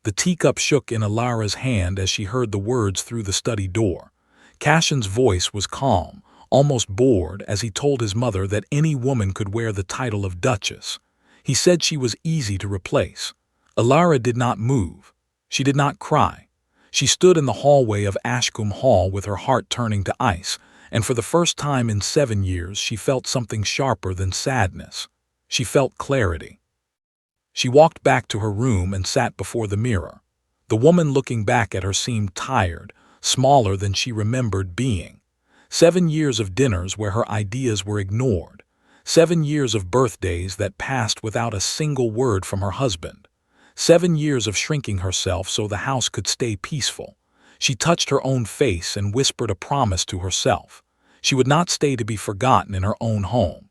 The teacup shook in Alara's hand as she heard the words through the study door. Cashin's voice was calm, almost bored, as he told his mother that any woman could wear the title of Duchess. He said she was easy to replace. Alara did not move. She did not cry. She stood in the hallway of Ashcombe Hall with her heart turning to ice, and for the first time in 7 years she felt something sharper than sadness. She felt clarity. She walked back to her room and sat before the mirror. The woman looking back at her seemed tired, smaller than she remembered being. 7 years of dinners where her ideas were ignored. 7 years of birthdays that passed without a single word from her husband. 7 years of shrinking herself so the house could stay peaceful. She touched her own face and whispered a promise to herself. She would not stay to be forgotten in her own home.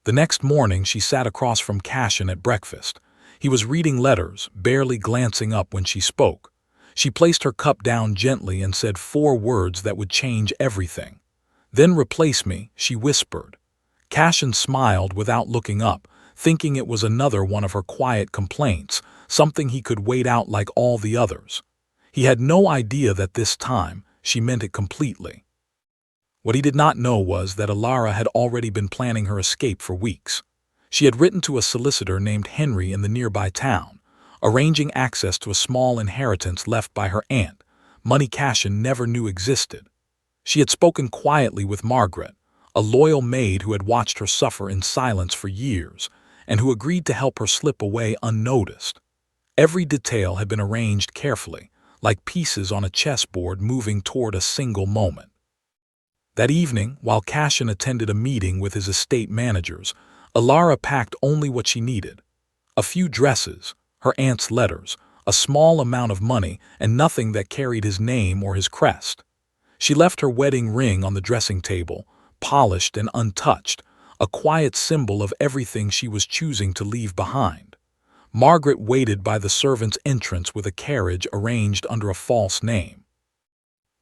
The next morning she sat across from Cashin at breakfast. He was reading letters, barely glancing up when she spoke. She placed her cup down gently and said 4 words that would change everything. "Then replace me," she whispered. Cashin smiled without looking up, thinking it was another one of her quiet complaints, something he could wait out like all the others. He had no idea that this time she meant it completely. What he did not know was that Alara had already been planning her escape for weeks. She had written to a solicitor named Henry in the nearby town, arranging access to a small inheritance left by her aunt, money Cashin never knew existed. She had spoken quietly with Margaret, a loyal maid who had watched her suffer in silence for years, and who agreed to help her slip away unnoticed. Every detail had been arranged carefully, like pieces on a chessboard moving toward a single moment. That evening, while Cashin attended a meeting with his estate managers, Alara packed only what she needed. A few dresses, her aunt's letters, a small amount of money, and nothing that carried his name or his crest. She left her wedding ring on the dressing table, polished and untouched, a quiet symbol of everything she was choosing to leave behind. Margaret waited by the servant's entrance with a carriage arranged under a false name.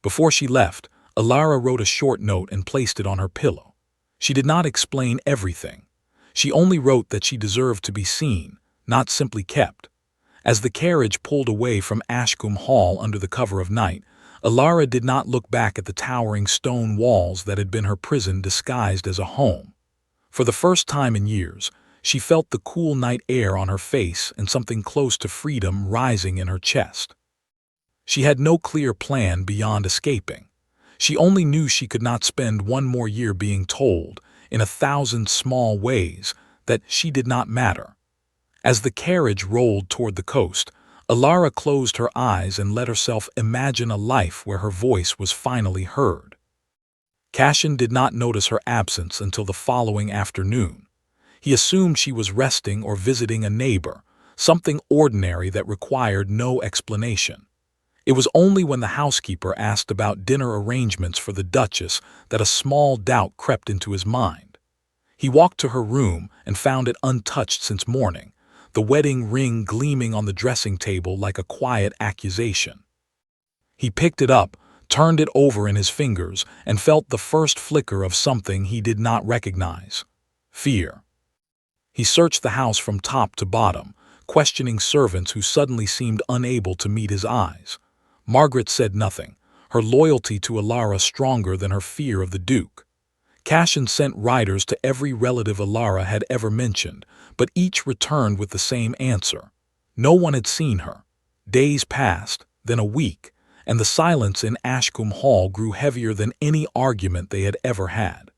Before she left, Alara wrote a short note and placed it on her pillow. She did not explain everything. She only wrote that she deserved to be seen, not simply kept. As the carriage pulled away from Ashcombe Hall under the cover of night, Alara did not look back at the towering stone walls that had been her prison disguised as a home. For the first time in years, she felt the cool night air on her face and something close to freedom rising in her chest. She had no clear plan beyond escaping. She only knew she could not spend one more year being told, in 1,000 small ways, that she did not matter. As the carriage rolled toward the coast, Alara closed her eyes and let herself imagine a life where her voice was finally heard. Cashin did not notice her absence until the following afternoon. He assumed she was resting or visiting a neighbor, something ordinary that required no explanation. It was only when the housekeeper asked about dinner arrangements for the Duchess that a small doubt crept into his mind. He walked to her room and found it untouched since morning, the wedding ring gleaming on the dressing table like a quiet accusation. He picked it up, turned it over in his fingers, and felt the first flicker of something he did not recognize: fear. He searched the house from top to bottom, questioning servants who suddenly seemed unable to meet his eyes. Margaret said nothing, her loyalty to Alara stronger than her fear of the Duke. Cashin sent riders to every relative Alara had ever mentioned, but each returned with the same answer. No one had seen her. Days passed, then a week, and the silence in Ashcombe Hall grew heavier than any argument they had ever had.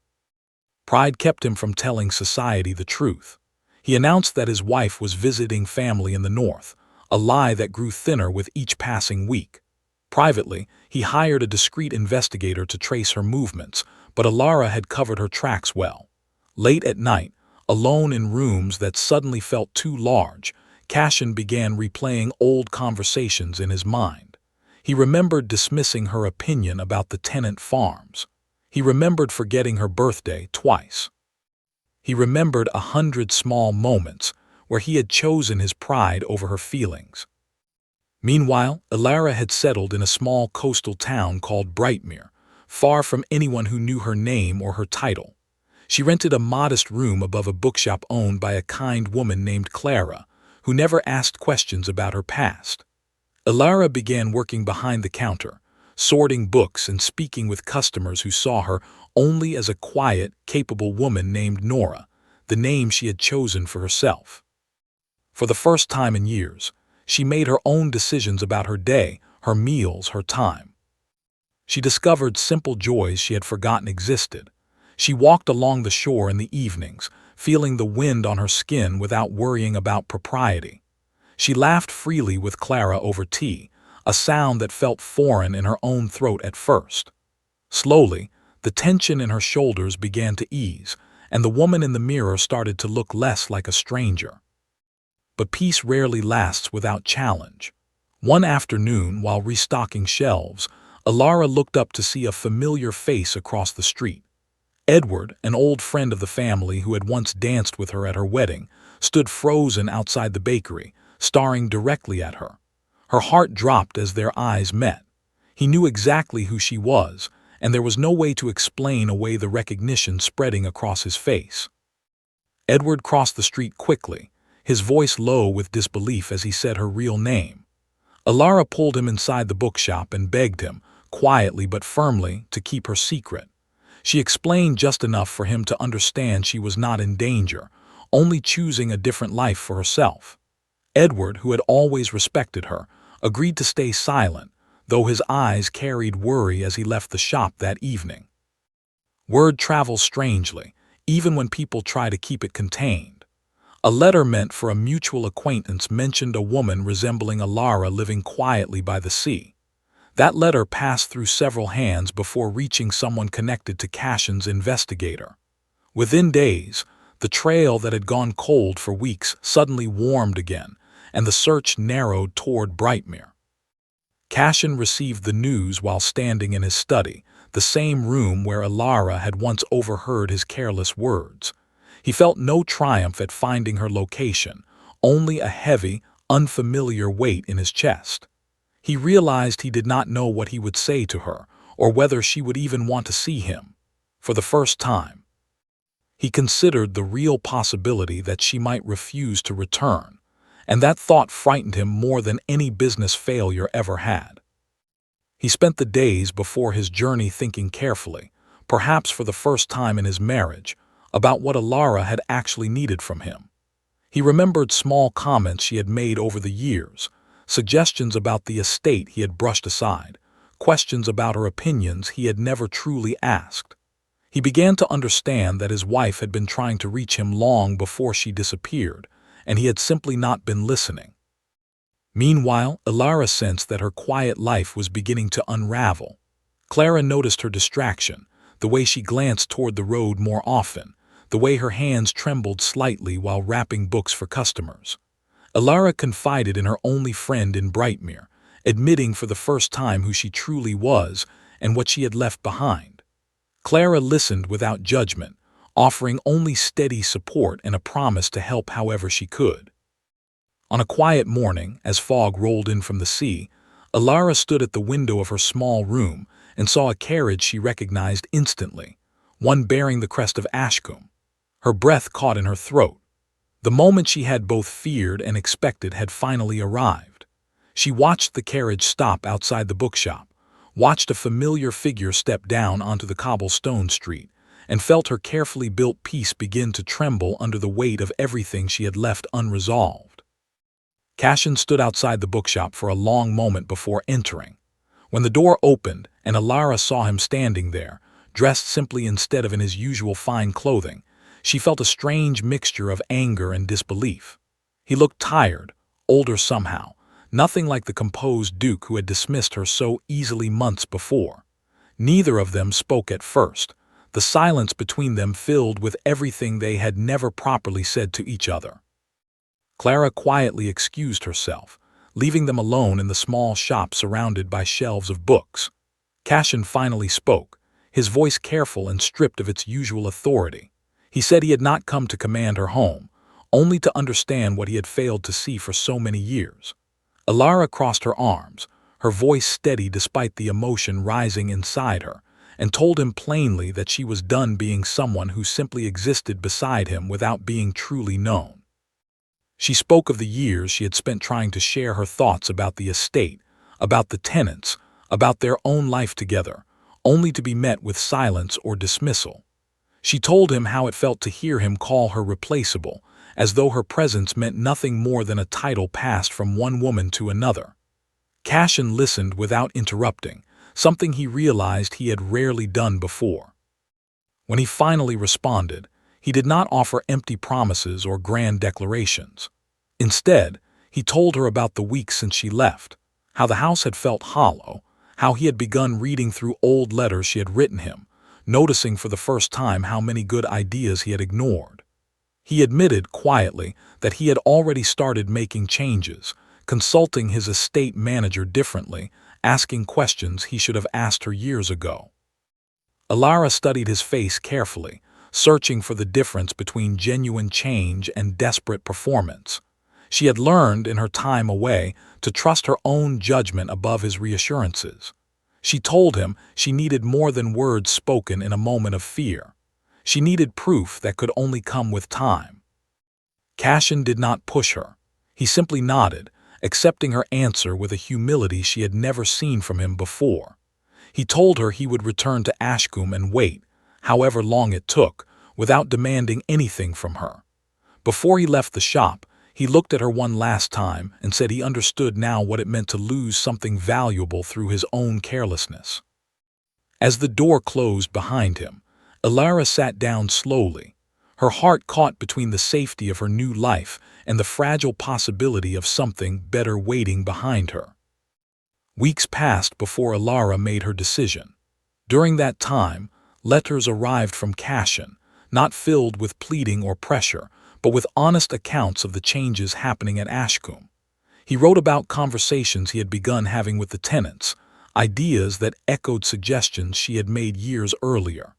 Pride kept him from telling society the truth. He announced that his wife was visiting family in the north, a lie that grew thinner with each passing week. Privately, he hired a discreet investigator to trace her movements, but Alara had covered her tracks well. Late at night, alone in rooms that suddenly felt too large, Cashin began replaying old conversations in his mind. He remembered dismissing her opinion about the tenant farms. He remembered forgetting her birthday twice. He remembered 100 small moments where he had chosen his pride over her feelings. Meanwhile, Alara had settled in a small coastal town called Brightmere, far from anyone who knew her name or her title. She rented a modest room above a bookshop owned by a kind woman named Clara, who never asked questions about her past. Ilara began working behind the counter, sorting books and speaking with customers who saw her only as a quiet, capable woman named Nora, the name she had chosen for herself. For the first time in years, she made her own decisions about her day, her meals, her time. She discovered simple joys she had forgotten existed. She walked along the shore in the evenings, feeling the wind on her skin without worrying about propriety. She laughed freely with Clara over tea, a sound that felt foreign in her own throat at first. Slowly, the tension in her shoulders began to ease, and the woman in the mirror started to look less like a stranger. But peace rarely lasts without challenge. One afternoon, while restocking shelves, Ilara looked up to see a familiar face across the street. Edward, an old friend of the family who had once danced with her at her wedding, stood frozen outside the bakery, staring directly at her. Her heart dropped as their eyes met. He knew exactly who she was, and there was no way to explain away the recognition spreading across his face. Edward crossed the street quickly, his voice low with disbelief as he said her real name. Ilara pulled him inside the bookshop and begged him, quietly but firmly, to keep her secret. She explained just enough for him to understand she was not in danger, only choosing a different life for herself. Edward, who had always respected her, agreed to stay silent, though his eyes carried worry as he left the shop that evening. Word travels strangely, even when people try to keep it contained. A letter meant for a mutual acquaintance mentioned a woman resembling Ilara living quietly by the sea. That letter passed through several hands before reaching someone connected to Cashin's investigator. Within days, the trail that had gone cold for weeks suddenly warmed again, and the search narrowed toward Brightmere. Cashin received the news while standing in his study, the same room where Ilara had once overheard his careless words. He felt no triumph at finding her location, only a heavy, unfamiliar weight in his chest. He realized he did not know what he would say to her, or whether she would even want to see him. For the first time, he considered the real possibility that she might refuse to return, and that thought frightened him more than any business failure ever had. He spent the days before his journey thinking carefully, perhaps for the first time in his marriage, about what Ilara had actually needed from him. He remembered small comments she had made over the years, suggestions about the estate he had brushed aside, questions about her opinions he had never truly asked. He began to understand that his wife had been trying to reach him long before she disappeared, and he had simply not been listening. Meanwhile, Ilara sensed that her quiet life was beginning to unravel. Clara noticed her distraction, the way she glanced toward the road more often, the way her hands trembled slightly while wrapping books for customers. Ilara confided in her only friend in Brightmere, admitting for the first time who she truly was and what she had left behind. Clara listened without judgment, offering only steady support and a promise to help however she could. On a quiet morning, as fog rolled in from the sea, Ilara stood at the window of her small room and saw a carriage she recognized instantly, one bearing the crest of Ashcombe. Her breath caught in her throat. The moment she had both feared and expected had finally arrived. She watched the carriage stop outside the bookshop, watched a familiar figure step down onto the cobblestone street, and felt her carefully built peace begin to tremble under the weight of everything she had left unresolved. Cashin stood outside the bookshop for a long moment before entering. When the door opened and Ilara saw him standing there, dressed simply instead of in his usual fine clothing, she felt a strange mixture of anger and disbelief. He looked tired, older somehow, nothing like the composed Duke who had dismissed her so easily months before. Neither of them spoke at first, the silence between them filled with everything they had never properly said to each other. Clara quietly excused herself, leaving them alone in the small shop surrounded by shelves of books. Cashin finally spoke, his voice careful and stripped of its usual authority. He said he had not come to command her home, only to understand what he had failed to see for so many years. Ilara crossed her arms, her voice steady despite the emotion rising inside her, and told him plainly that she was done being someone who simply existed beside him without being truly known. She spoke of the years she had spent trying to share her thoughts about the estate, about the tenants, about their own life together, only to be met with silence or dismissal. She told him how it felt to hear him call her replaceable, as though her presence meant nothing more than a title passed from one woman to another. Cashin listened without interrupting, something he realized he had rarely done before. When he finally responded, he did not offer empty promises or grand declarations. Instead, he told her about the weeks since she left, how the house had felt hollow, how he had begun reading through old letters she had written him, noticing for the first time how many good ideas he had ignored. He admitted quietly that he had already started making changes, consulting his estate manager differently, asking questions he should have asked her years ago. Alara studied his face carefully, searching for the difference between genuine change and desperate performance. She had learned in her time away to trust her own judgment above his reassurances. She told him she needed more than words spoken in a moment of fear. She needed proof that could only come with time. Cashin did not push her. He simply nodded, accepting her answer with a humility she had never seen from him before. He told her he would return to Ashcombe and wait, however long it took, without demanding anything from her. Before he left the shop, he looked at her one last time and said he understood now what it meant to lose something valuable through his own carelessness. As the door closed behind him, Alara sat down slowly, her heart caught between the safety of her new life and the fragile possibility of something better waiting behind her. Weeks passed before Alara made her decision. During that time, letters arrived from Cashin, not filled with pleading or pressure, but with honest accounts of the changes happening at Ashcombe. He wrote about conversations he had begun having with the tenants, ideas that echoed suggestions she had made years earlier.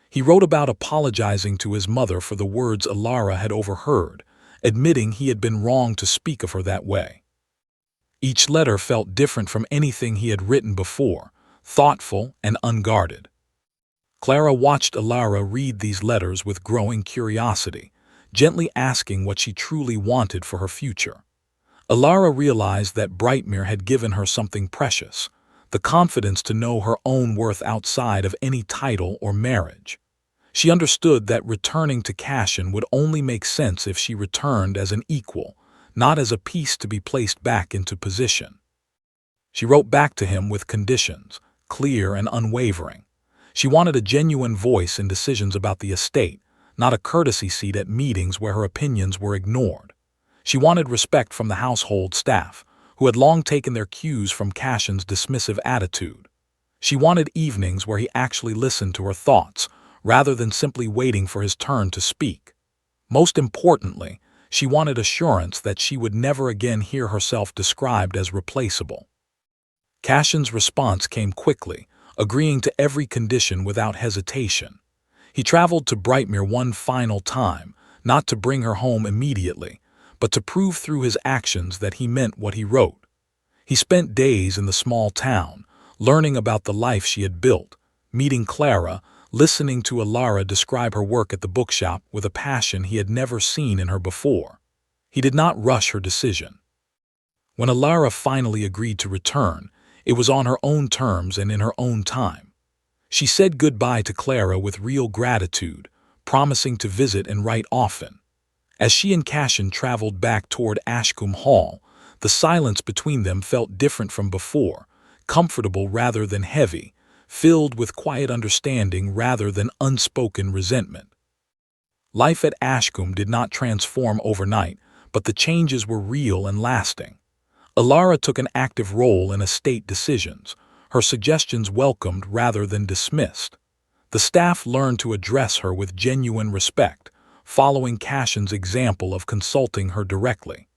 He wrote about apologizing to his mother for the words Alara had overheard, admitting he had been wrong to speak of her that way. Each letter felt different from anything he had written before, thoughtful and unguarded. Clara watched Alara read these letters with growing curiosity, gently asking what she truly wanted for her future. Alara realized that Brightmere had given her something precious, the confidence to know her own worth outside of any title or marriage. She understood that returning to Cashin would only make sense if she returned as an equal, not as a piece to be placed back into position. She wrote back to him with conditions, clear and unwavering. She wanted a genuine voice in decisions about the estate, not a courtesy seat at meetings where her opinions were ignored. She wanted respect from the household staff, who had long taken their cues from Cashin's dismissive attitude. She wanted evenings where he actually listened to her thoughts, rather than simply waiting for his turn to speak. Most importantly, she wanted assurance that she would never again hear herself described as replaceable. Cashin's response came quickly, agreeing to every condition without hesitation. He traveled to Brightmere one final time, not to bring her home immediately, but to prove through his actions that he meant what he wrote. He spent days in the small town, learning about the life she had built, meeting Clara, listening to Alara describe her work at the bookshop with a passion he had never seen in her before. He did not rush her decision. When Alara finally agreed to return, it was on her own terms and in her own time. She said goodbye to Clara with real gratitude, promising to visit and write often. As she and Cashin traveled back toward Ashcombe Hall, the silence between them felt different from before, comfortable rather than heavy, filled with quiet understanding rather than unspoken resentment. Life at Ashcombe did not transform overnight, but the changes were real and lasting. Alara took an active role in estate decisions, her suggestions welcomed rather than dismissed. The staff learned to address her with genuine respect, following Cashin's example of consulting her directly.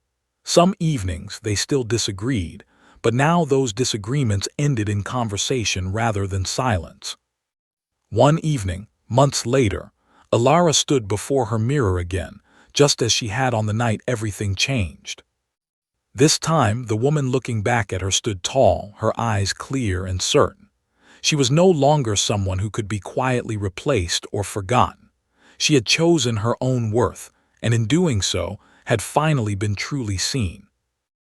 Some evenings they still disagreed, but now those disagreements ended in conversation rather than silence. One evening, months later, Alara stood before her mirror again, just as she had on the night everything changed. This time, the woman looking back at her stood tall, her eyes clear and certain. She was no longer someone who could be quietly replaced or forgotten. She had chosen her own worth, and in doing so, had finally been truly seen.